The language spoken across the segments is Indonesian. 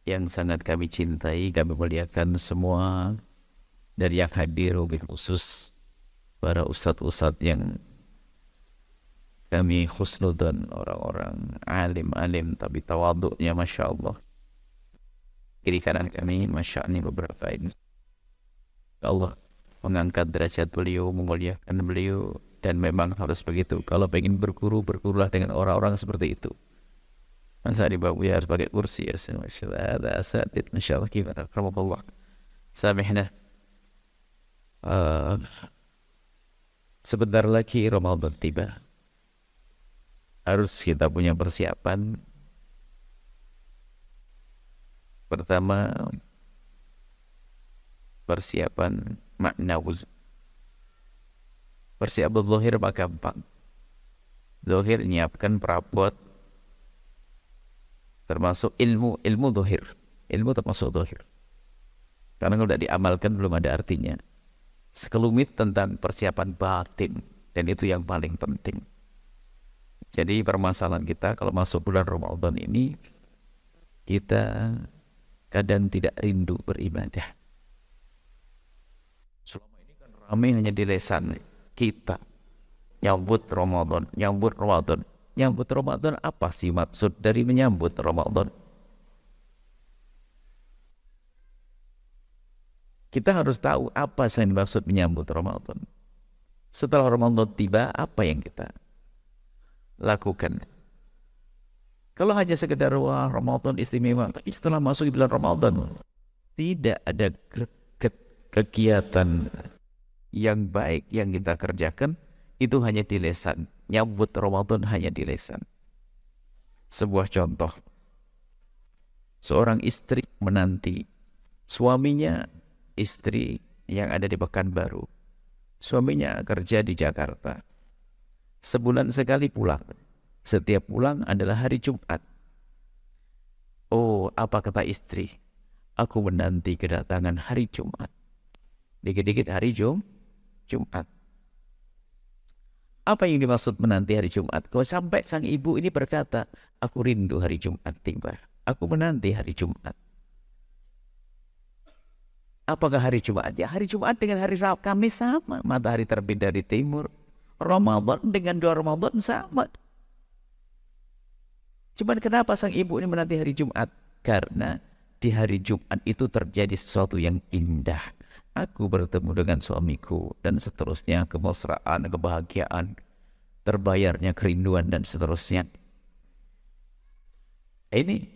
yang sangat kami cintai, kami muliakan semua dari yang hadir, wabil khusus para ustadz-ustadz yang kami khusnudan, orang-orang alim-alim tapi tawaduknya Masya Allah. Kiri kanan kami, Masya Allah, beberapa ini. Allah mengangkat derajat beliau, memuliakan beliau, dan memang harus begitu. Kalau pengen berguru, bergurulah dengan orang-orang seperti itu. Masa di bawah ya harus pakai kursi ya, Masya Allah, ada asatid, Masya Allah, gimana, rahmatullah. Samihna. Sebentar lagi Ramadan tiba. Harus kita punya persiapan. Pertama, persiapan maknawi. Persiapan zahir mah gampang. Zahir nyiapkan perabot, termasuk ilmu zahir. Ilmu termasuk zahir. Karena kalau tidak diamalkan belum ada artinya. Sekelumit tentang persiapan batin, dan itu yang paling penting. Jadi permasalahan kita kalau masuk bulan Ramadan ini, kita kadang tidak rindu beribadah. Selama ini kan ramai hanya di lisan kita. Nyambut Ramadan, nyambut Ramadan. Nyambut Ramadan, apa sih maksud dari menyambut Ramadan? Kita harus tahu apa yang dimaksud menyambut Ramadan. Setelah Ramadan tiba, apa yang kita lakukan? Kalau hanya sekedar wah Ramadan istimewa, tapi setelah masuk di bulan Ramadan tidak ada kegiatan yang baik yang kita kerjakan, itu hanya di lisan. Nyambut Ramadan hanya di lisan. Sebuah contoh, seorang istri menanti suaminya, istri yang ada di Pekanbaru, suaminya kerja di Jakarta, sebulan sekali pulang. Setiap pulang adalah hari Jumat. Oh, apa kata istri? Aku menanti kedatangan hari Jumat. Dikit-dikit hari Jumat. Apa yang dimaksud menanti hari Jumat? Kalau sampai sang ibu ini berkata, aku rindu hari Jumat tiba. Aku menanti hari Jumat. Apakah hari Jumat? Ya, hari Jumat dengan hari Kamis sama. Matahari terbit dari timur. Ramadan dengan 2 Ramadan sama. Cuman kenapa sang ibu ini menanti hari Jumat? Karena di hari Jumat itu terjadi sesuatu yang indah. Aku bertemu dengan suamiku, dan seterusnya, kemesraan, kebahagiaan, terbayarnya kerinduan, dan seterusnya. Ini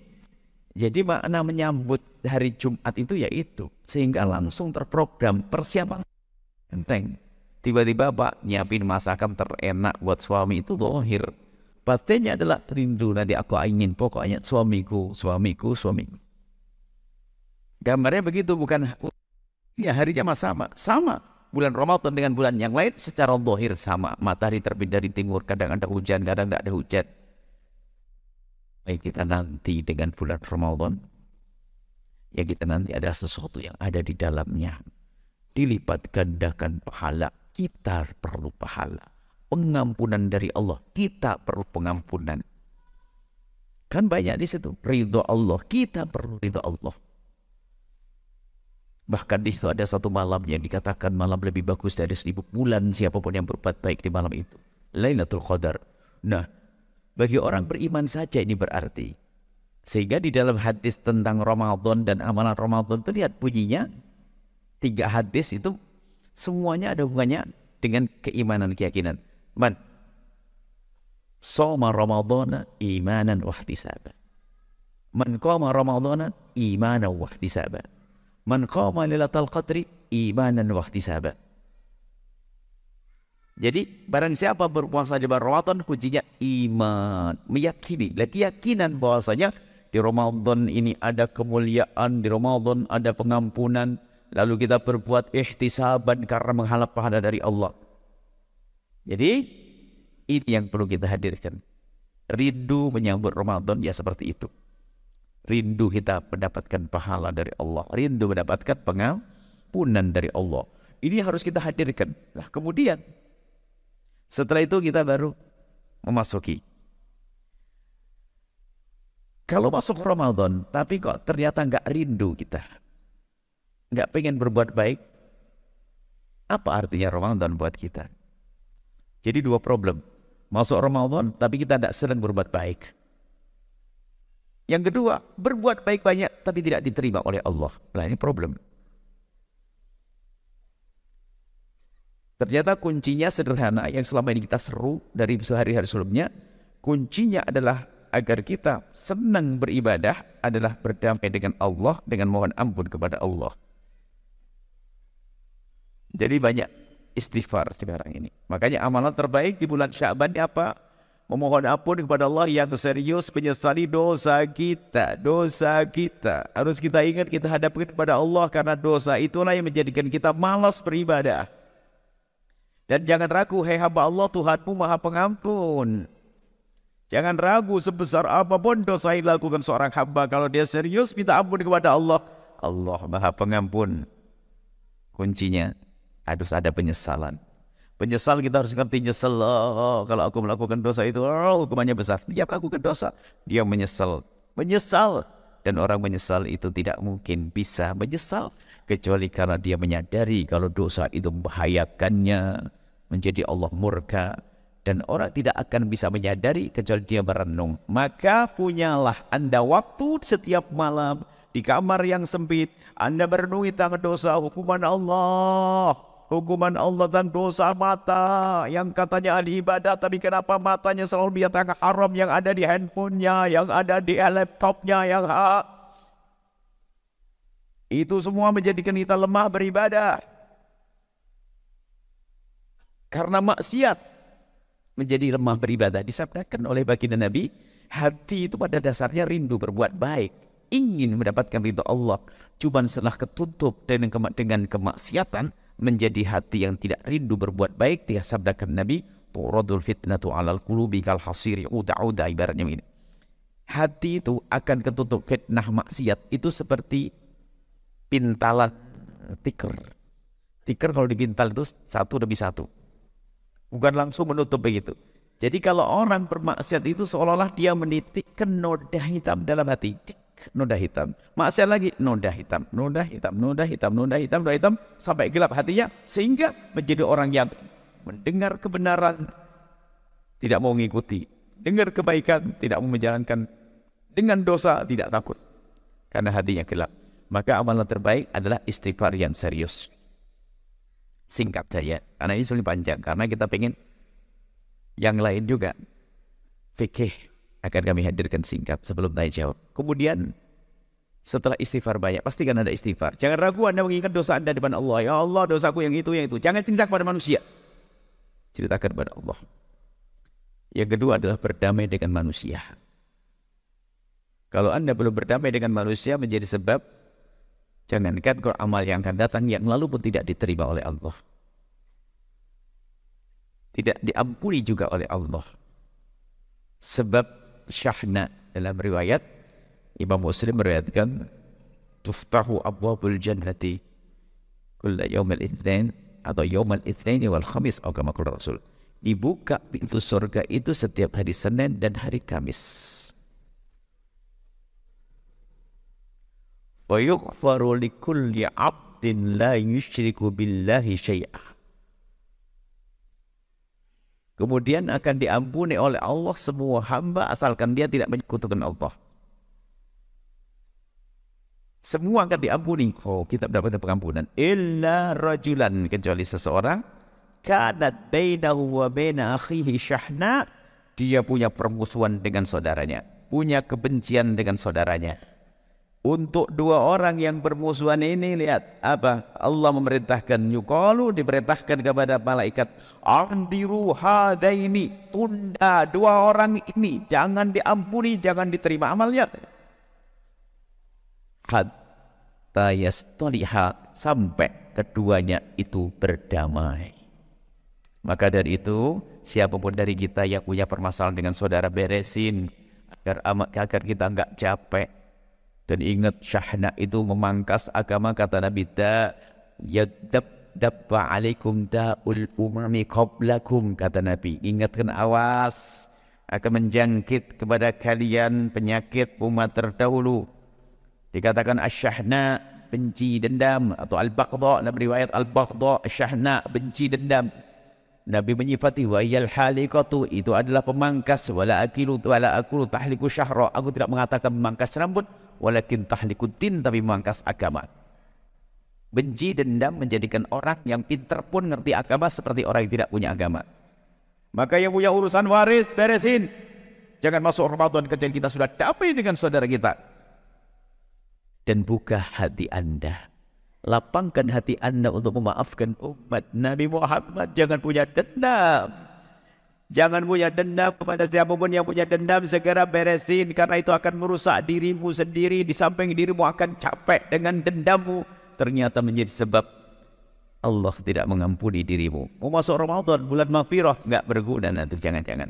jadi makna menyambut hari Jumat itu yaitu, sehingga langsung terprogram persiapan enteng. Tiba-tiba Pak nyiapin masakan terenak buat suami, itu zahir. Batinnya adalah rindu, nanti aku ingin pokoknya suamiku. Gambarnya begitu, bukan ya harinya sama. Bulan Ramadan dengan bulan yang lain secara zahir sama. Matahari terbit dari timur, kadang ada hujan, kadang tidak ada hujan. Baik, kita nanti dengan bulan Ramadan, ya kita nanti ada sesuatu yang ada di dalamnya. Dilipat gandakan pahala, kita perlu pahala. Pengampunan dari Allah, kita perlu pengampunan. Kan banyak di situ, ridho Allah, kita perlu ridho Allah. Bahkan di situ ada satu malam yang dikatakan malam lebih bagus dari 1000 bulan, siapapun yang berbuat baik di malam itu, Lailatul Qadar. Nah, bagi orang beriman saja ini berarti. Sehingga di dalam hadis tentang Ramadan dan amalan Ramadan itu lihat bunyinya, 3 hadis itu semuanya ada hubungannya dengan keimanan, keyakinan. Man shoma Ramadhana imanan wa ihtisaban. Man qama Ramadhana imanan wa ihtisaban. Man qama Lailatul Qadri imanan wa ihtisaban. Jadi barang siapa berpuasa di bulan Ramadan, kuncinya iman, meyakini, keyakinan bahwasanya di Ramadan ini ada kemuliaan, di Ramadan ada pengampunan, lalu kita berbuat ihtisaban karena mengharap pahala dari Allah. Jadi ini yang perlu kita hadirkan. Rindu menyambut Ramadan ya seperti itu. Rindu kita mendapatkan pahala dari Allah, rindu mendapatkan pengampunan dari Allah. Ini harus kita hadirkan. Nah, kemudian setelah itu kita baru memasuki. Kalau masuk Ramadan, tapi kok ternyata nggak rindu kita, nggak pengen berbuat baik, apa artinya Ramadan buat kita? Jadi dua problem. Masuk Ramadan, tapi kita tidak sedang berbuat baik. Yang kedua, berbuat baik banyak, tapi tidak diterima oleh Allah. Nah, ini problem. Ternyata kuncinya sederhana, yang selama ini kita seru dari sehari-hari sebelumnya, kuncinya adalah agar kita senang beribadah adalah berdamai dengan Allah, dengan mohon ampun kepada Allah. Jadi banyak istighfar sekarang ini. Makanya amalan terbaik di bulan Sya'ban apa? Memohon ampun kepada Allah yang serius, menyesali dosa kita. Dosa kita. Harus kita ingat, kita hadapkan kepada Allah, karena dosa itulah yang menjadikan kita malas beribadah. Dan jangan ragu, hai hamba Allah, Tuhanmu Maha Pengampun. Jangan ragu sebesar apapun dosa yang dilakukan seorang hamba, kalau dia serius minta ampun kepada Allah, Allah Maha Pengampun. Kuncinya harus ada penyesalan. Penyesal, kita harus ngerti nyesel. Oh, kalau aku melakukan dosa itu, hukumannya besar. Dia melakukan dosa, dia menyesal. Menyesal. Dan orang menyesal itu tidak mungkin bisa menyesal kecuali karena dia menyadari kalau dosa itu membahayakannya, menjadi Allah murka. Dan orang tidak akan bisa menyadari kecuali dia merenung. Maka punyalah Anda waktu setiap malam di kamar yang sempit, Anda merenungi tentang dosa, hukuman Allah. Hukuman Allah dan dosa mata yang katanya ahli ibadah, tapi kenapa matanya selalu lihat yang haram yang ada di handphonenya, yang ada di laptopnya, yang itu semua menjadikan kita lemah beribadah. Karena maksiat menjadi lemah beribadah. Disabdakan oleh baginda Nabi, hati itu pada dasarnya rindu berbuat baik, ingin mendapatkan ridha Allah. Cuma setelah ketutup dengan kemaksiatan, menjadi hati yang tidak rindu berbuat baik. Disabdakan Nabi, turadul fitnatu alal qulubi kal hasiri uda ibaratnya ini. Hati itu akan ketutup fitnah maksiat itu seperti pintalan tikar. Tikar kalau dipintal itu satu demi satu, bukan langsung menutup begitu. Jadi kalau orang bermaksiat itu seolah-olah dia menitikkan noda hitam dalam hati. Noda hitam. Maksiat lagi, noda hitam, noda hitam, noda hitam, noda hitam, noda hitam, sampai gelap hatinya, sehingga menjadi orang yang mendengar kebenaran, tidak mau mengikuti, dengar kebaikan, tidak mau menjalankan, dengan dosa tidak takut, karena hatinya gelap. Maka amalan terbaik adalah istighfar yang serius. Singkat saja, karena ini sudah panjang, karena kita pengen yang lain juga. Fikih akan kami hadirkan singkat sebelum tanya jawab. Kemudian setelah istighfar banyak, pastikan Anda istighfar. Jangan ragu Anda mengingat dosa Anda di depan Allah. Ya Allah, dosaku yang itu, yang itu. Jangan cerita kepada manusia, ceritakan kepada Allah. Yang kedua adalah berdamai dengan manusia. Kalau Anda belum berdamai dengan manusia, menjadi sebab jangankan kalau amal yang akan datang, yang lalu pun tidak diterima oleh Allah, tidak diampuni juga oleh Allah. Sebab syahna dalam riwayat Imam Muslim meriwayatkan, tuftahu abwabul jannati kulla yawmal itsnain atau yawmal itsnain wal khamis atau kama qala Rasul. Dibuka pintu surga itu setiap hari Senin dan hari Kamis. Wa yughfaru likulli 'abdin la yusyriku billahi syai'ah. Kemudian akan diampuni oleh Allah semua hamba asalkan dia tidak menyekutukan Allah. Semua akan diampuni. Oh, kita mendapatkan pengampunan. Illa rajulan, kecuali seseorang, kanat bainahu wa baina akhihi syahna, dia punya permusuhan dengan saudaranya, punya kebencian dengan saudaranya. Untuk dua orang yang bermusuhan ini, lihat apa Allah memerintahkan, yuqalu, diperintahkan kepada malaikat, andiru hadaini, tunda dua orang ini, jangan diampuni, jangan diterima amalnya, hatta yastaliha, sampai keduanya itu berdamai. Maka dari itu, siapapun dari kita yang punya permasalahan dengan saudara, beresin agar kita enggak capek. Dan ingat, syahna itu memangkas agama. Kata Nabi, dabba alaikum da'ul umami qablakum. Kata Nabi, ingatkan, awas, akan menjangkit kepada kalian penyakit umat terdahulu. Dikatakan asyahna, benci dendam, atau al-baghdha, dalam riwayat al-baghdha, asyahna, benci dendam. Nabi menyifati wa iyal haliqatu, itu adalah pemangkas, wala akulu tahliku syahra, aku tidak mengatakan memangkas rambut, walakin tahliku din, tapi memangkas agama. Benci dendam menjadikan orang yang pintar pun ngerti agama seperti orang yang tidak punya agama. Maka yang punya urusan waris, beresin. Jangan masuk Ramadan kecuali kita sudah damai dengan saudara kita. Dan buka hati Anda. Lapangkan hati Anda untuk memaafkan umat Nabi Muhammad. Jangan punya dendam. Jangan punya dendam kepada siapapun yang punya dendam. Segera beresin, karena itu akan merusak dirimu sendiri. Di samping dirimu akan capek dengan dendammu, ternyata menjadi sebab Allah tidak mengampuni dirimu. Mau masuk Ramadan, bulan maghfirah, nggak berguna nanti, jangan-jangan.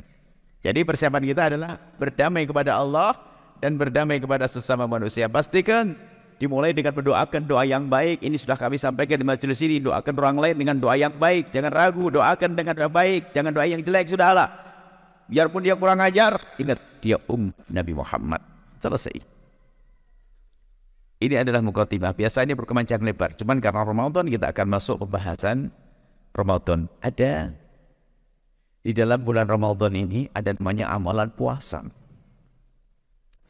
Jadi persiapan kita adalah berdamai kepada Allah dan berdamai kepada sesama manusia. Pastikan dimulai dengan mendoakan doa yang baik. Ini sudah kami sampaikan di majelis ini. Doakan orang lain dengan doa yang baik. Jangan ragu, doakan dengan doa baik. Jangan doa yang jelek, sudahlah. Biarpun dia kurang ajar, ingat dia Nabi Muhammad. Selesai. Ini adalah mukaddimah. Biasanya berkepanjang lebar. Cuman karena Ramadan kita akan masuk pembahasan Ramadan. Ada di dalam bulan Ramadan ini ada namanya amalan puasa.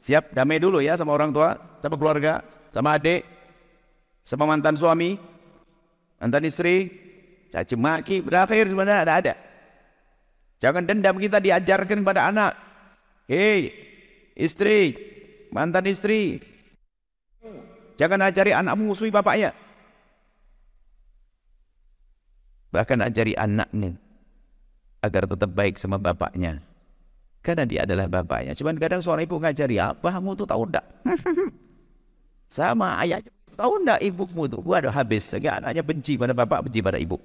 Siap damai dulu ya sama orang tua, sama keluarga, sama adik, sama mantan suami, mantan istri, caci maki, berakhir sebenarnya ada. Jangan dendam kita diajarkan pada anak. Hei, istri, mantan istri, jangan ajari anakmu musuhi bapaknya. Bahkan ajari anaknya agar tetap baik sama bapaknya, karena dia adalah bapaknya. Cuman kadang seorang ibu ngajari, abahmu tuh tahu enggak? Sama ayahnya, tahu enggak ibumu tuh? Waduh, habis. Sehingga anaknya benci pada bapak, benci pada ibu.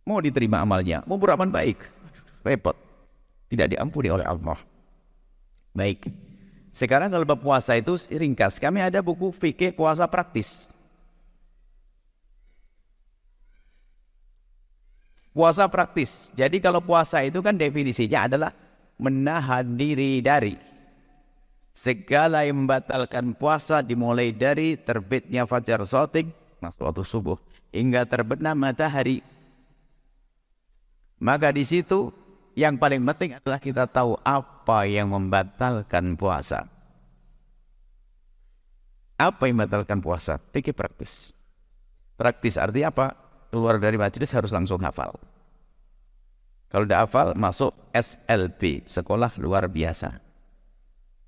Mau diterima amalnya, mau beramal baik, repot. Tidak diampuni oleh Allah. Baik. Sekarang kalau bab puasa itu ringkas. Kami ada buku fikih puasa praktis. Puasa praktis. Jadi kalau puasa itu kan definisinya adalah menahan diri dari segala yang membatalkan puasa, dimulai dari terbitnya fajar shadiq, masuk waktu subuh, hingga terbenam matahari. Maka di situ yang paling penting adalah kita tahu apa yang membatalkan puasa. Apa yang membatalkan puasa? Fikih praktis. Praktis artinya apa? Keluar dari majelis harus langsung hafal. Kalau tidak hafal, masuk SLB, sekolah luar biasa.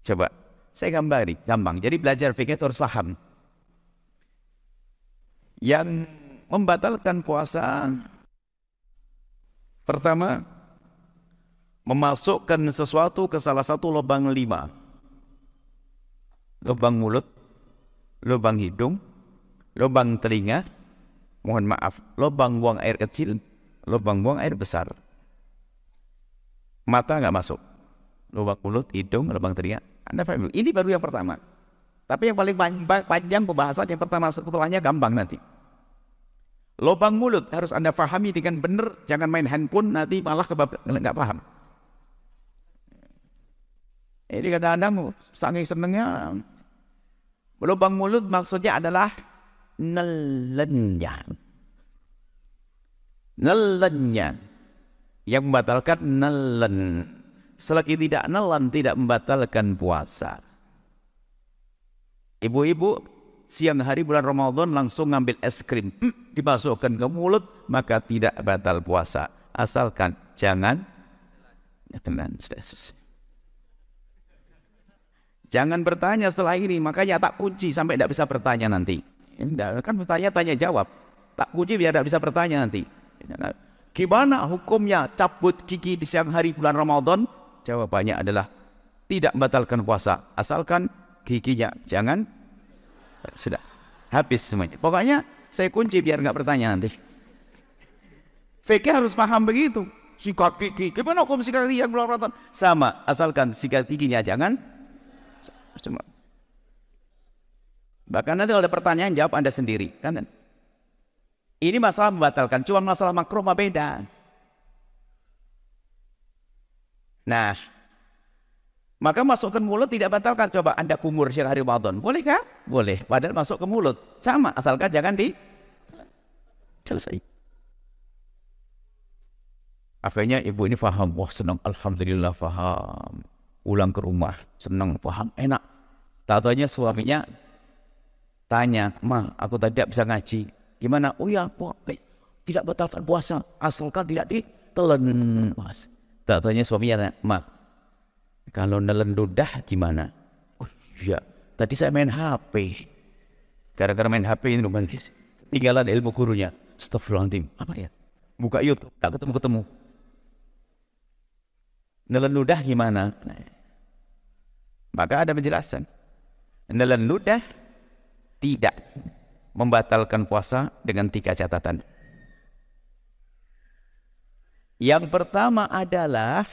Coba, saya gambari, gampang. Jadi belajar fikih harus paham. Yang membatalkan puasa, pertama, memasukkan sesuatu ke salah satu lubang 5. Lubang mulut, lubang hidung, lubang telinga, mohon maaf, lubang buang air kecil, lubang buang air besar. Mata nggak masuk. Lubang mulut, hidung, lubang telinga. Anda paham? Ini baru yang pertama. Tapi yang paling panjang pembahasan yang pertama, setelahnya gampang nanti. Lubang mulut harus Anda pahami dengan benar. Jangan main handphone, nanti malah nggak paham. Ini kadang-kadang saking senengnya. Lubang mulut maksudnya adalah nelennya. Nelennya. Yang membatalkan nelen. Selagi tidak nelen, tidak membatalkan puasa. Ibu-ibu siang hari bulan Ramadan langsung ngambil es krim, dimasukkan ke mulut, maka tidak batal puasa. Asalkan jangan telan. Jangan bertanya setelah ini, makanya tak kunci sampai tidak bisa bertanya nanti. Kan bertanya, tanya jawab. Tak kunci biar tidak bisa bertanya nanti. Gimana hukumnya cabut gigi di siang hari bulan Ramadan? Jawabannya adalah tidak membatalkan puasa, asalkan giginya jangan. Sudah, habis semuanya. Pokoknya saya kunci biar nggak bertanya nanti. Fikih harus paham begitu. Sikat gigi, gimana hukum sikat gigi yang bulan Ramadan? Sama, asalkan sikat giginya jangan. Cuma. Bahkan nanti kalau ada pertanyaan jawab Anda sendiri, kan? Ini masalah membatalkan, cuma masalah makruh mah beda. Nah, maka masuk ke mulut tidak batalkan. Coba Anda kumur siang hari Ramadan, boleh kah? Boleh, padahal masuk ke mulut. Sama, asalkan jangan di selesai. Akhirnya ibu ini paham, wah senang, alhamdulillah paham. Pulang ke rumah, senang, paham, enak. Tahu-tahunya suaminya tanya, "Ma, aku tadi tidak bisa ngaji. Gimana?" "Oh ya, tidak batalkan puasa, asalkan tidak ditelan." Tahu-tahunya suaminya tanya, "Ma, kalau nelen ludah gimana?" "Oh iya, tadi saya main HP." Gara-gara main HP ini lumayan tinggalan ilmu gurunya. Astagfirullahaladzim. Apa ya? Buka YouTube, tak ketemu-ketemu. Nelen ludah gimana? Nah, maka ada penjelasan. Nelen ludah tidak membatalkan puasa dengan 3 catatan. Yang pertama adalah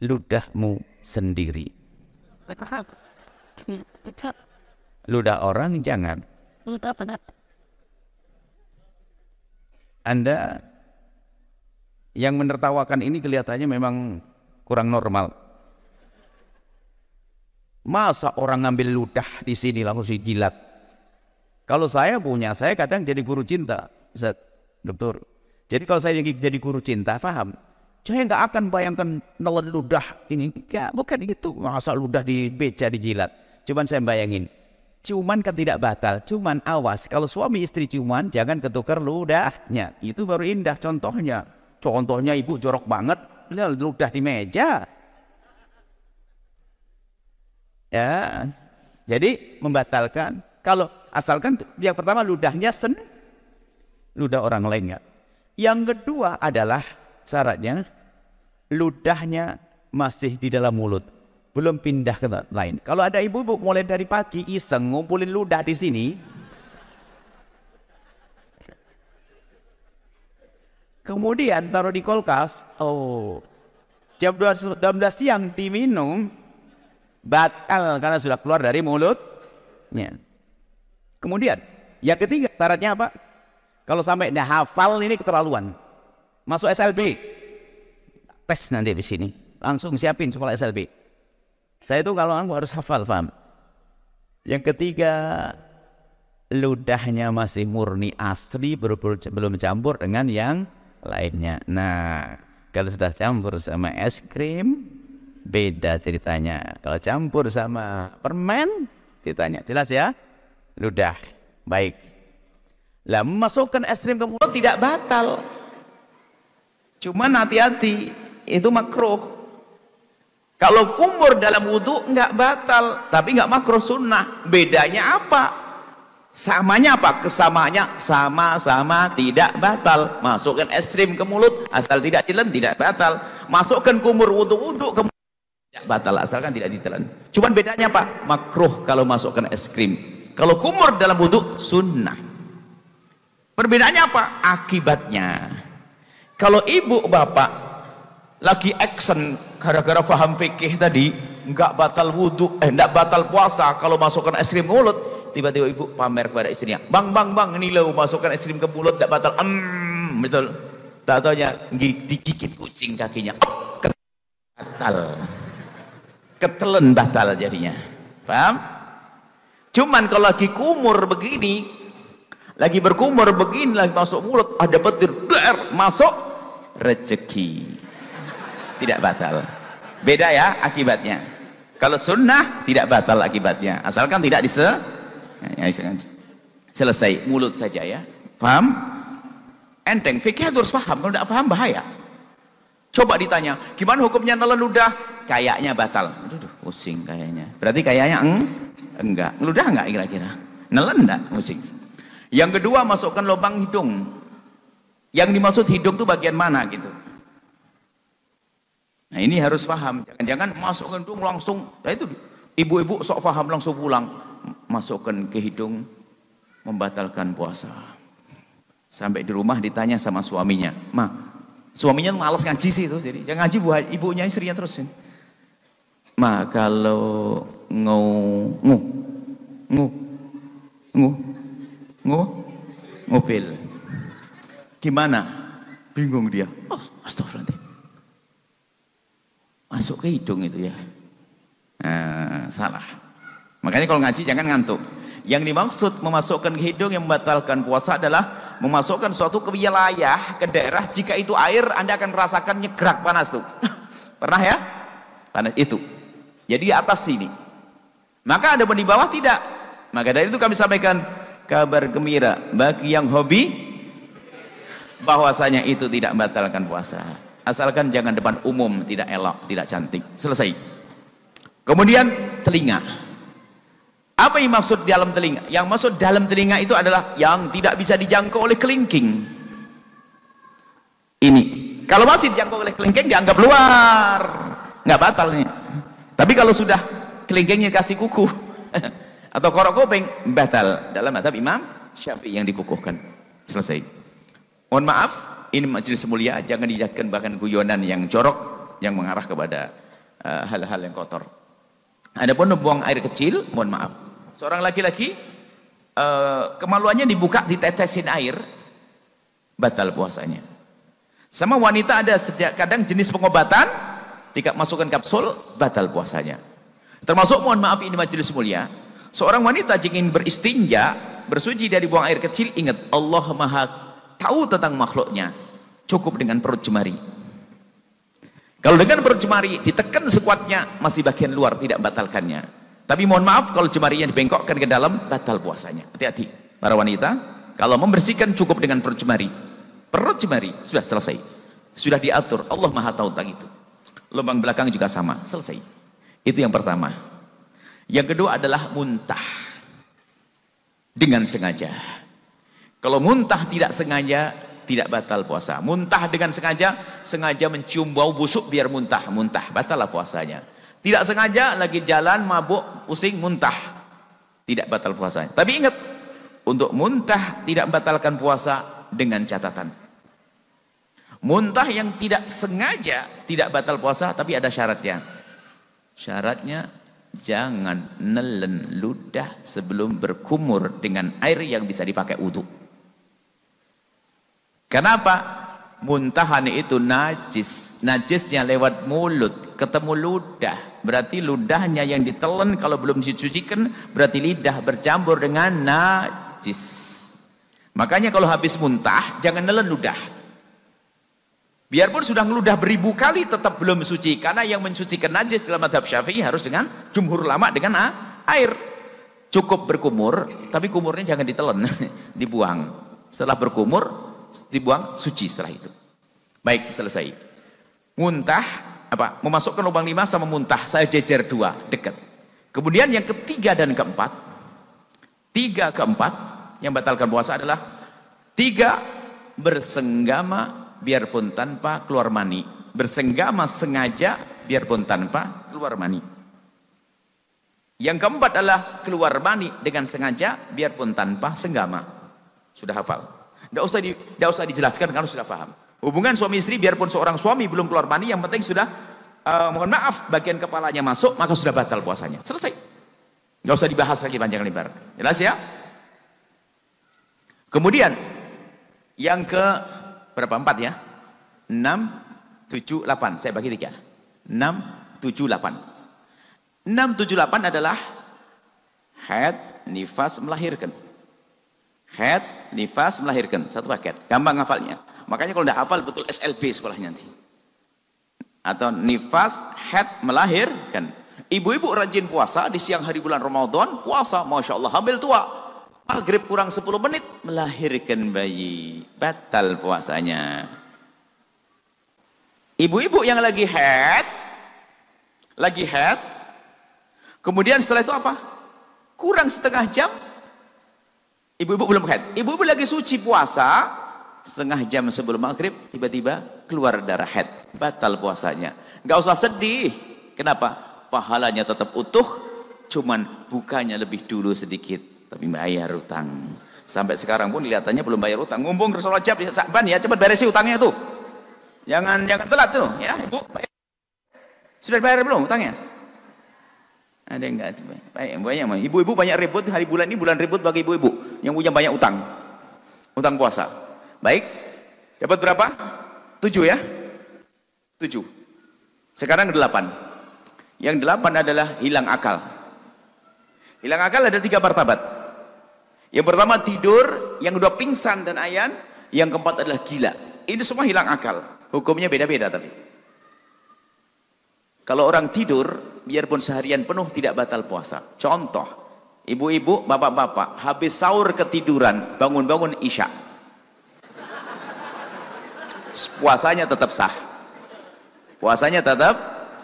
ludahmu sendiri. Ludah orang jangan. Anda yang menertawakan ini kelihatannya memang kurang normal. Masa orang ngambil ludah di sini langsung dijilat? Kalau saya punya, saya kadang jadi guru cinta, Ustaz, Dokter. Jadi kalau saya jadi guru cinta, paham? Saya nggak akan bayangkan nelen ludah ini. Ya, bukan itu. Masa ludah di beca dijilat? Cuman saya bayangin. Ciuman kan tidak batal. Cuman awas, kalau suami istri ciuman, jangan ketukar ludahnya. Itu baru indah contohnya. Contohnya ibu jorok banget, ludah di meja. Ya, jadi membatalkan. Kalau asalkan yang pertama ludahnya ludah orang lain nggak. Yang kedua adalah syaratnya ludahnya masih di dalam mulut, belum pindah ke lain. Kalau ada ibu-ibu mulai dari pagi iseng ngumpulin ludah di sini, kemudian taruh di kulkas, oh, jam 12 siang diminum, batal karena sudah keluar dari mulutnya. Kemudian yang ketiga syaratnya apa? Kalau sampai dah hafal ini keterlaluan, masuk SLB, tes nanti di sini, langsung siapin sekolah SLB. Saya itu kalau harus hafal, paham? Yang ketiga, ludahnya masih murni asli, belum campur dengan yang lainnya. Nah, kalau sudah campur sama es krim, beda ceritanya. Kalau campur sama permen, ceritanya jelas ya. Ludah, baik. Lah, memasukkan es krim ke mulut tidak batal. Cuman hati-hati, itu makruh. Kalau kumur dalam wudhu nggak batal, tapi nggak makruh, sunnah. Bedanya apa? Samanya apa? Kesamaannya sama-sama tidak batal. Masukkan es krim ke mulut, asal tidak ditelan tidak batal. Masukkan kumur wudhu ke mulut tidak batal, asalkan tidak ditelan. Cuman bedanya apa? Makruh kalau masukkan es krim. Kalau kumur dalam wudhu sunnah. Perbedaannya apa? Akibatnya. Kalau ibu bapak lagi action gara-gara paham fikih tadi, nggak batal wudhu, nggak batal puasa kalau masukkan es krim ke mulut, tiba-tiba ibu pamer kepada istrinya, bang ini lo masukkan es krim ke mulut nggak batal, betul. Tak taunya digigit kucing kakinya, batal, ketelen batal jadinya, paham? Cuman kalau lagi kumur begini, lagi berkumur begini, lagi masuk mulut, ada petir, masuk rezeki, tidak batal. Beda ya akibatnya. Kalau sunnah tidak batal akibatnya, asalkan tidak selesai mulut saja ya. Paham? Enteng, fikih harus paham. Kalau tidak paham bahaya. Coba ditanya, gimana hukumnya nelen ludah? Kayaknya batal. Aduh, pusing kayaknya. Berarti kayaknya enggak. Ludah enggak kira-kira? Nelen enggak? Pusing. Yang kedua, masukkan lubang hidung. Yang dimaksud hidung itu bagian mana gitu. Nah, ini harus paham. Jangan masukkan hidung langsung. Nah, itu ibu-ibu sok paham langsung pulang. Masukkan ke hidung, membatalkan puasa. Sampai di rumah ditanya sama suaminya. Ma, suaminya malas ngaji sih itu. Jadi jangan ngaji buat ibunya, istrinya terus. Ma, kalau mobil gimana? Bingung dia. Oh, astagfirullah. masuk ke hidung itu ya. Salah. Makanya kalau ngaji jangan ngantuk. Yang dimaksud memasukkan ke hidung yang membatalkan puasa adalah memasukkan suatu ke wilayah, ke daerah, jika itu air Anda akan merasakan nyegrak panas tuh. Pernah ya? Panas itu. Jadi di atas sini. Maka ada di bawah tidak. Maka dari itu kami sampaikan kabar gembira bagi yang hobi bahwasanya itu tidak membatalkan puasa. Asalkan jangan depan umum, tidak elok, tidak cantik. Selesai. Kemudian telinga. Apa yang maksud dalam telinga? Yang maksud dalam telinga itu adalah yang tidak bisa dijangkau oleh kelingking. Ini. Kalau masih dijangkau oleh kelingking dianggap luar. Nggak batal nih. Tapi kalau sudah kelingkingnya kasih kuku atau korok kuping, batal. Dalam mazhab Imam Syafi'i yang dikukuhkan. Selesai. Mohon maaf, ini majelis mulia, jangan dijadikan bahkan guyonan yang jorok yang mengarah kepada hal-hal yang kotor. Adapun buang air kecil, mohon maaf. Seorang laki-laki kemaluannya dibuka, ditetesin air, batal puasanya. Sama wanita ada kadang jenis pengobatan, jika masukkan kapsul, batal puasanya. Termasuk, mohon maaf ini majelis mulia, seorang wanita jika ingin beristinja, bersuci dari buang air kecil, ingat Allah Maha tahu tentang makhluknya, cukup dengan perut jemari. Kalau dengan perut jemari ditekan sekuatnya, masih bagian luar, tidak batalkannya. Tapi mohon maaf kalau jemarinya dibengkokkan ke dalam, batal puasanya. Hati-hati para wanita, kalau membersihkan cukup dengan perut jemari. Perut jemari sudah selesai, sudah diatur, Allah Maha tahu tentang itu. Lubang belakang juga sama, selesai. Itu yang pertama. Yang kedua adalah muntah dengan sengaja. Kalau muntah tidak sengaja, tidak batal puasa. Muntah dengan sengaja, sengaja mencium bau busuk biar muntah, batal puasanya. Tidak sengaja lagi jalan mabuk, pusing, muntah, tidak batal puasanya. Tapi ingat, untuk muntah tidak membatalkan puasa dengan catatan. Muntah yang tidak sengaja tidak batal puasa, tapi ada syaratnya. Syaratnya jangan nelen ludah sebelum berkumur dengan air yang bisa dipakai wudu. Kenapa? Muntahan itu najis. Najisnya lewat mulut, ketemu ludah. Berarti ludahnya yang ditelan kalau belum dicucikan, berarti lidah bercampur dengan najis. Makanya kalau habis muntah, jangan nelen ludah. Biarpun sudah ngeludah beribu kali, tetap belum suci. Karena yang mensucikan najis dalam mazhab Syafi'i harus dengan jumhur ulama dengan air. Cukup berkumur, tapi kumurnya jangan ditelan, dibuang. Setelah berkumur, dibuang, suci setelah itu. Baik, selesai. Muntah, memasukkan lubang 5 sama muntah, saya jejer 2, dekat. Kemudian yang ketiga dan keempat, 3 keempat yang batalkan puasa adalah 3 bersenggama biarpun tanpa keluar mani. Bersenggama sengaja biarpun tanpa keluar mani. Yang keempat adalah keluar mani dengan sengaja biarpun tanpa senggama. Sudah hafal? Tidak usah dijelaskan kalau sudah paham. Hubungan suami istri biarpun seorang suami belum keluar mani, yang penting sudah mohon maaf bagian kepalanya masuk, maka sudah batal puasanya. Selesai. Tidak usah dibahas lagi panjang lebar. Jelas ya? Kemudian yang ke berapa? 4 ya? 6, 7, 8. Saya bagi 3. 6, 7, 8. 6, 7, 8 adalah haid, nifas, melahirkan. Haid, nifas, melahirkan. Satu paket. Gampang hafalnya. Makanya kalau tidak hafal betul SLB sekolahnya nanti. Atau nifas, haid, melahirkan. Ibu-ibu rajin puasa di siang hari bulan Ramadan, puasa, Masya Allah, hamil tua. Maghrib kurang 10 menit, melahirkan bayi. Batal puasanya. Ibu-ibu yang lagi haid, kemudian setelah itu apa? Kurang setengah jam, ibu-ibu belum haid. Ibu-ibu lagi suci puasa, setengah jam sebelum maghrib, tiba-tiba keluar darah haid. Batal puasanya. Nggak usah sedih. Kenapa? Pahalanya tetap utuh, cuman bukanya lebih dulu sedikit. Tapi bayar utang. Sampai sekarang pun kelihatannya belum bayar utang. Ngumpung Rasul Rajab Sa'ban ya, cepat beresi utangnya tuh. Jangan telat tuh, ya, Ibu. Sudah bayar belum utangnya? Ada enggak? Banyak. Ibu-ibu banyak ribut hari bulan ini, bulan ribut bagi ibu-ibu yang punya banyak utang. Utang puasa. Baik. Dapat berapa? 7 ya? 7. Sekarang 8. Yang 8 adalah hilang akal. Hilang akal ada 3 martabat. Yang pertama tidur, yang kedua pingsan dan ayan, yang keempat adalah gila. Ini semua hilang akal. Hukumnya beda-beda tapi. Kalau orang tidur, biarpun seharian penuh tidak batal puasa. Contoh, ibu-ibu, bapak-bapak, habis sahur ketiduran, bangun-bangun isya. Puasanya tetap sah. Puasanya tetap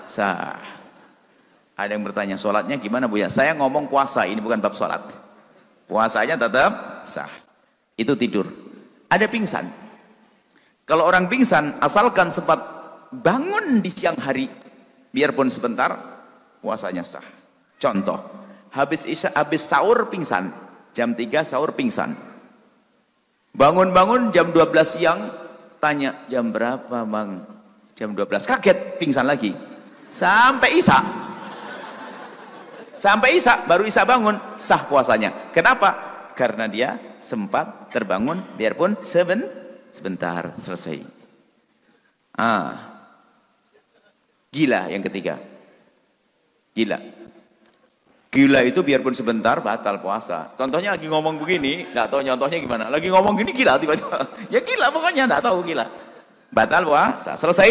sah. Ada yang bertanya, sholatnya gimana Bu ya? Saya ngomong puasa, ini bukan bab sholat. Puasanya tetap sah. Itu tidur. Ada pingsan. Kalau orang pingsan, asalkan sempat bangun di siang hari, biarpun sebentar, puasanya sah. Contoh, habis sahur pingsan, jam 3 sahur pingsan. Bangun-bangun jam 12 siang, tanya, jam berapa Bang? Jam 12, kaget, pingsan lagi. Sampai isya. Sampai isya, baru isya bangun, sah puasanya. Kenapa? Karena dia sempat terbangun, biarpun sebentar, selesai. Gila yang ketiga. Gila itu biarpun sebentar batal puasa. Contohnya lagi ngomong begini, nggak tahu nyontohnya gimana. Lagi ngomong gini gila tiba-tiba. Ya gila pokoknya, nggak tahu gila. Batal puasa. Selesai.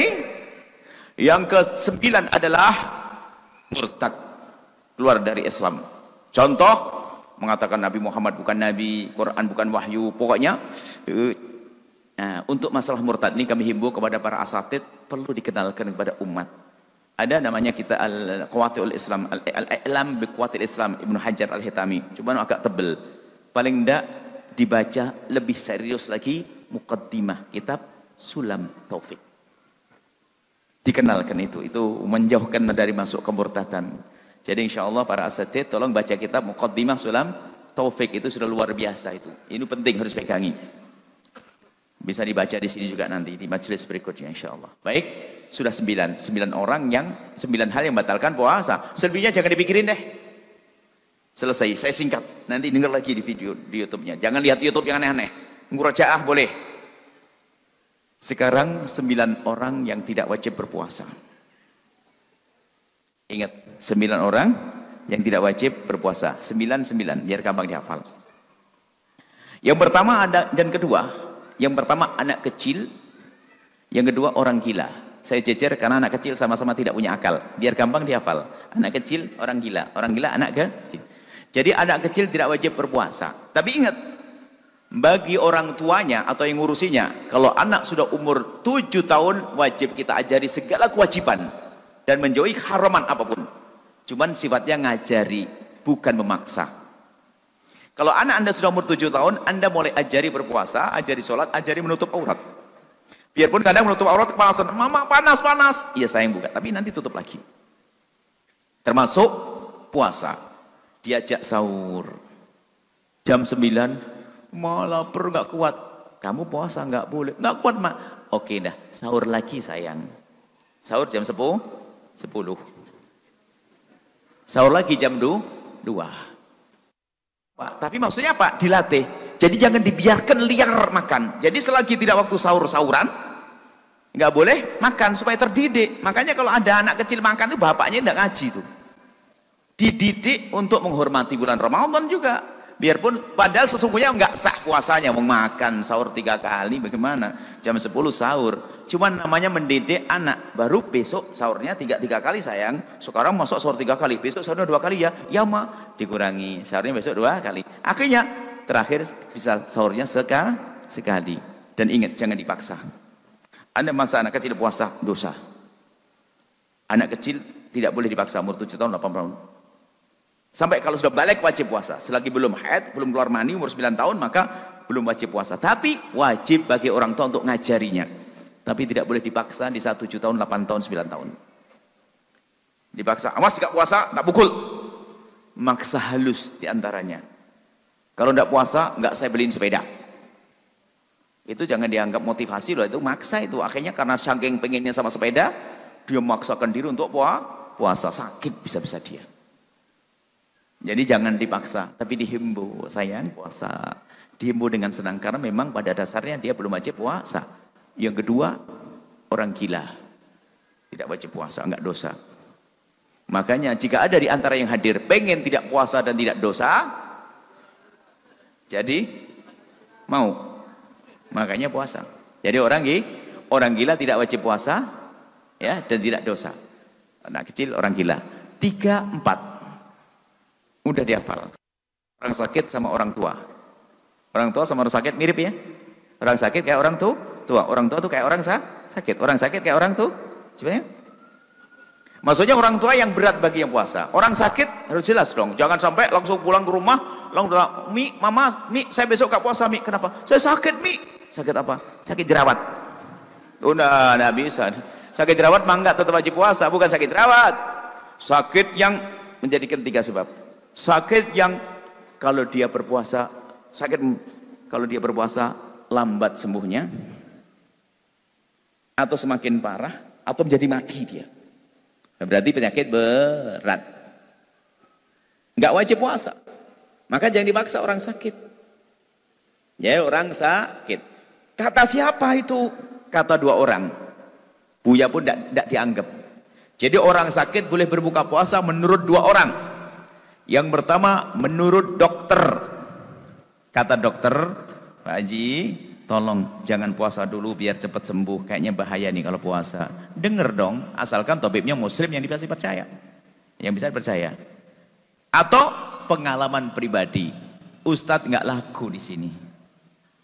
Yang ke-9 adalah murtad, keluar dari Islam. Contoh, mengatakan Nabi Muhammad bukan Nabi, Quran bukan wahyu. Pokoknya untuk masalah murtad ini kami himbau kepada para asatid, perlu dikenalkan kepada umat. Ada namanya kita Al-Qawatil Islam, Al-I'lam bi Qawatil Islam, Ibnu Hajar Al-Hitami. Cuma agak tebel. Paling enggak dibaca lebih serius lagi muqaddimah kitab Sulam Taufik. Dikenalkan itu menjauhkan dari masuk kemurtadan. Jadi insyaallah para asatid tolong baca kitab muqaddimah Sulam Taufik, itu sudah luar biasa itu. Ini penting, harus pegangi. Bisa dibaca di sini juga nanti di majelis berikutnya insyaallah. Baik, sudah 9 orang yang 9 hal yang batalkan puasa. Selebihnya jangan dipikirin deh. Selesai, saya singkat. Nanti dengar lagi di video di YouTube-nya. Jangan lihat YouTube yang aneh-aneh. Murajaah boleh. Sekarang 9 orang yang tidak wajib berpuasa. Ingat, 9 orang yang tidak wajib berpuasa. 9 biar gampang dihafal. Yang pertama dan kedua. Yang pertama anak kecil, yang kedua orang gila. Saya jejer karena anak kecil sama-sama tidak punya akal, biar gampang dihafal. Anak kecil, orang gila anak kecil. Jadi anak kecil tidak wajib berpuasa. Tapi ingat, bagi orang tuanya atau yang ngurusinya, kalau anak sudah umur 7 tahun, wajib kita ajari segala kewajiban dan menjauhi haraman apapun. Cuman sifatnya ngajari, bukan memaksa. Kalau anak Anda sudah umur 7 tahun, Anda mulai ajari berpuasa, ajari sholat, ajari menutup aurat. Biarpun kadang menutup aurat kepanasan, mama panas. Iya sayang buka, tapi nanti tutup lagi. Termasuk puasa. Diajak sahur. Jam 9, malah lapar nggak kuat. Kamu puasa nggak boleh. Nggak kuat mak. Oke dah, sahur lagi sayang. Sahur jam 10. Sahur lagi jam 2. Pak, tapi maksudnya apa? Dilatih. Jadi jangan dibiarkan liar makan. Jadi selagi tidak waktu sahur-sahuran, nggak boleh makan supaya terdidik. Makanya kalau ada anak kecil makan itu bapaknya tidak ngaji tuh. Dididik untuk menghormati bulan Ramadan juga. Biarpun padahal sesungguhnya nggak sah puasanya, mau makan sahur 3 kali bagaimana? Jam 10 sahur. Cuman namanya mendidik anak. Baru besok sahurnya 3 kali sayang. Sekarang masuk sahur 3 kali, besok sahurnya 2 kali ya. Ya ma, dikurangi. Sahurnya besok 2 kali. Akhirnya terakhir bisa sahurnya sekali. Dan ingat, jangan dipaksa. Anda memaksa anak kecil puasa, dosa. Anak kecil tidak boleh dipaksa umur 7 tahun, 8 tahun. Sampai kalau sudah balik wajib puasa. Selagi belum haid, belum keluar mani umur 9 tahun, maka belum wajib puasa. Tapi wajib bagi orang tua untuk ngajarinya. Tapi tidak boleh dipaksa di saat 7 tahun, 8 tahun, 9 tahun. Dipaksa, awas tidak puasa, tak pukul. Maksa halus diantaranya. Kalau tidak puasa, nggak saya beliin sepeda. Itu jangan dianggap motivasi loh, itu maksa itu. Akhirnya karena saking pengennya sama sepeda, dia memaksakan diri untuk puasa. Sakit bisa-bisa dia. Jadi jangan dipaksa, tapi dihimbau. Sayang puasa. Dihimbau dengan senang karena memang pada dasarnya dia belum wajib puasa. Yang kedua, orang gila. tidak wajib puasa, enggak dosa. Makanya jika ada di antara yang hadir pengen tidak puasa dan tidak dosa, jadi mau, makanya puasa. Jadi orang gila tidak wajib puasa, ya, dan tidak dosa. Anak kecil orang gila. 3, 4 udah dihafal. Orang sakit sama orang tua. Orang tua sama orang sakit mirip ya. Orang sakit kayak orang tua. Orang tua tuh kayak orang sakit. Orang sakit kayak orang tua. Sebenarnya maksudnya orang tua yang berat bagi yang puasa. Orang sakit harus jelas dong. Jangan sampai langsung pulang ke rumah, langsung Mi, Mama, Mi, saya besok gak puasa, Mi. Kenapa? Saya sakit, Mi. Sakit apa? Sakit jerawat. Udah, nggak bisa. Sakit jerawat mah enggak, tetap wajib puasa. Bukan sakit jerawat. Sakit yang menjadikan 3 sebab. Sakit yang kalau dia berpuasa, kalau dia berpuasa lambat sembuhnya, atau semakin parah, atau menjadi mati dia. Berarti penyakit berat. Enggak wajib puasa. Maka jangan dipaksa orang sakit. Ya, orang sakit. Kata siapa itu? Kata 2 orang. Buya pun tidak dianggap. Jadi orang sakit boleh berbuka puasa menurut 2 orang. Yang pertama menurut dokter. Kata dokter, Pak Haji, tolong jangan puasa dulu biar cepat sembuh. Kayaknya bahaya nih kalau puasa. Dengar dong, asalkan tabibnya muslim yang bisa percaya. Yang bisa percaya. Atau pengalaman pribadi. Ustadz nggak laku di sini.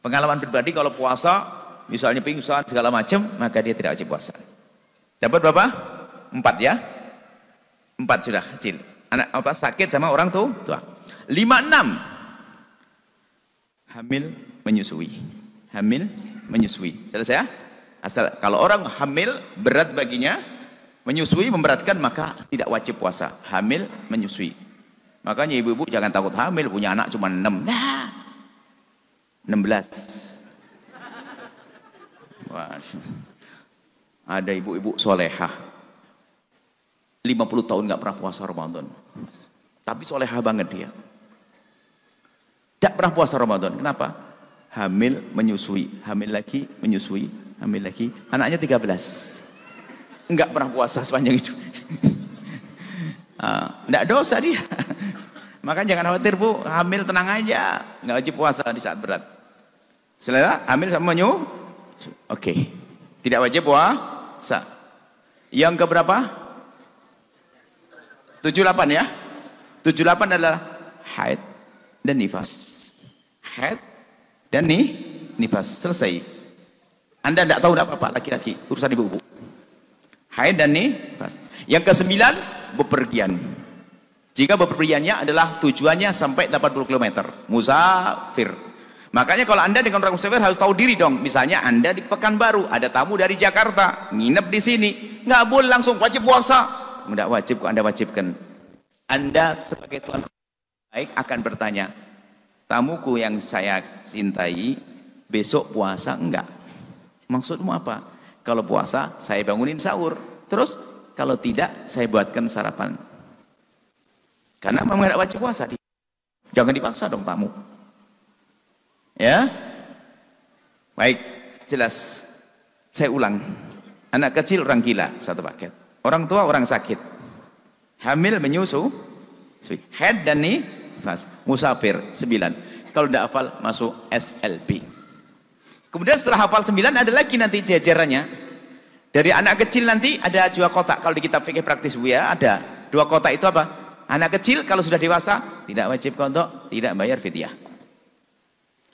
Pengalaman pribadi kalau puasa, misalnya pingsan segala macam, maka dia tidak wajib puasa. Dapat berapa? 4 ya? 4 sudah kecil. Anak apa sakit sama orang tua. 5, 6. Hamil menyusui. Hamil menyusui. Selesai ya? Asal kalau orang hamil berat baginya, menyusui memberatkan, maka tidak wajib puasa. Hamil menyusui. Makanya ibu-ibu jangan takut hamil, punya anak cuma 6. Nah, 16. Wah. Ada ibu-ibu solehah 50 tahun nggak pernah puasa Ramadan, tapi solehah banget dia. Tidak pernah puasa Ramadan. Kenapa? Hamil menyusui, hamil lagi menyusui, hamil lagi. Anaknya 13. Nggak pernah puasa sepanjang itu. Nggak dosa dia. Makanya jangan khawatir Bu, hamil tenang aja, nggak wajib puasa di saat berat. Selera hamil sama oke. Tidak wajib puasa. Yang keberapa? 78 ya. 78 adalah haid dan nifas. Haid dan nifas. Selesai. Anda tidak tahu apa-apa laki-laki, urusan ibu-ibu. Haid dan nifas. Yang ke-9 bepergian. Jika bepergiannya adalah tujuannya sampai 80 km. Musafir. Makanya kalau Anda dengan orang musafir harus tahu diri dong. Misalnya Anda di Pekanbaru, ada tamu dari Jakarta, nginep di sini, nggak boleh langsung wajib puasa. Nggak wajib kok Anda wajibkan. Anda sebagai tuan baik akan bertanya, tamuku yang saya cintai, besok puasa enggak? Maksudmu apa? Kalau puasa, saya bangunin sahur. Terus, kalau tidak, saya buatkan sarapan. Karena memang nggak wajib puasa. Jangan dipaksa dong tamu. Ya, baik, jelas. Saya ulang, anak kecil orang gila 1 paket, orang tua orang sakit, hamil menyusu, haid dan nifas, musafir 9. Kalau tidak hafal masuk SLB. Kemudian setelah hafal 9 ada lagi nanti jajarannya. Dari anak kecil nanti ada 2 kotak. Kalau di kitab fikih praktis ya ada 2 kotak. Itu apa? Anak kecil kalau sudah dewasa tidak wajib qadha, tidak bayar fidyah.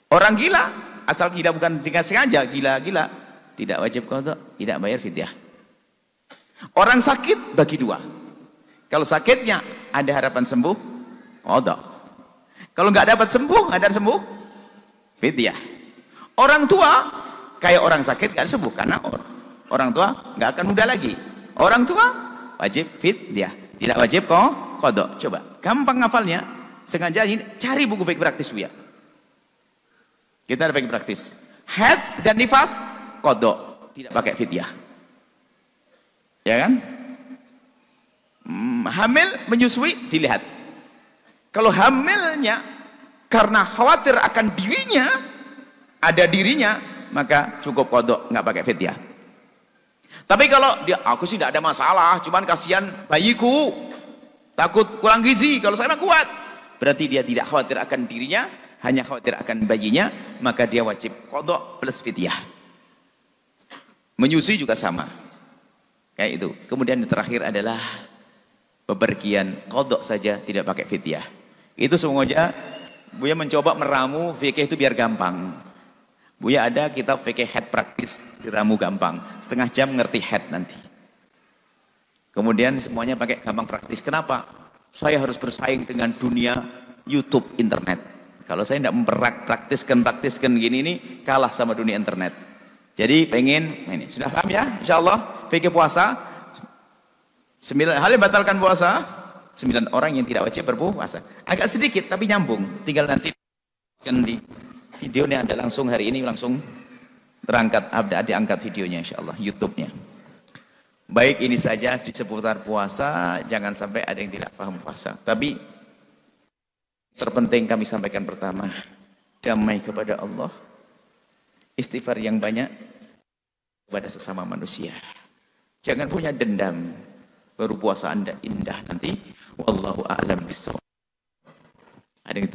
Orang gila, asal gila bukan sengaja, gila-gila, tidak wajib qadha, tidak bayar fidyah. Orang sakit bagi 2. Kalau sakitnya ada harapan sembuh, qadha. Kalau nggak dapat sembuh, ada sembuh, fidyah. Orang tua kayak orang sakit nggak sembuh karena orang tua nggak akan muda lagi. Orang tua wajib fidyah, tidak wajib qadha. Coba, gampang ngafalnya. Sengaja ini cari buku fikih praktis ya. Kita ada fikih praktis. Haid dan nifas qadha, tidak pakai fidyah. Ya kan? Hamil menyusui dilihat. Kalau hamilnya karena khawatir akan dirinya, ada dirinya, maka cukup qadha, nggak pakai fidyah. Tapi kalau dia, aku sih tidak ada masalah, cuman kasihan bayiku, takut kurang gizi, kalau saya mah kuat. Berarti dia tidak khawatir akan dirinya, hanya khawatir akan bayinya, maka dia wajib qadha plus fidyah. Menyusui juga sama. Kayak itu. Kemudian yang terakhir adalah bepergian, qadha saja tidak pakai fidyah. Itu semuanya Buya mencoba meramu fikih itu biar gampang. Buya ada kitab fikih head praktis, diramu gampang. Setengah jam ngerti head nanti. Kemudian semuanya pakai gampang praktis. Kenapa? Saya harus bersaing dengan dunia YouTube, internet. Kalau saya tidak praktiskan gini ini, kalah sama dunia internet. Jadi pengen, ini sudah paham ya? Insya Allah, fikih puasa, 9 hal yang batalkan puasa, 9 orang yang tidak wajib berpuasa. Agak sedikit tapi nyambung. Tinggal nanti kan di video ini ada langsung hari ini langsung terangkat, ada diangkat videonya insya Allah, YouTube-nya. Baik, ini saja di seputar puasa. Jangan sampai ada yang tidak paham puasa. Tapi terpenting kami sampaikan pertama, damai kepada Allah, istighfar yang banyak kepada sesama manusia. Jangan punya dendam. Baru puasa Anda indah nanti. Wallahu a'lam bishawab. Ada yang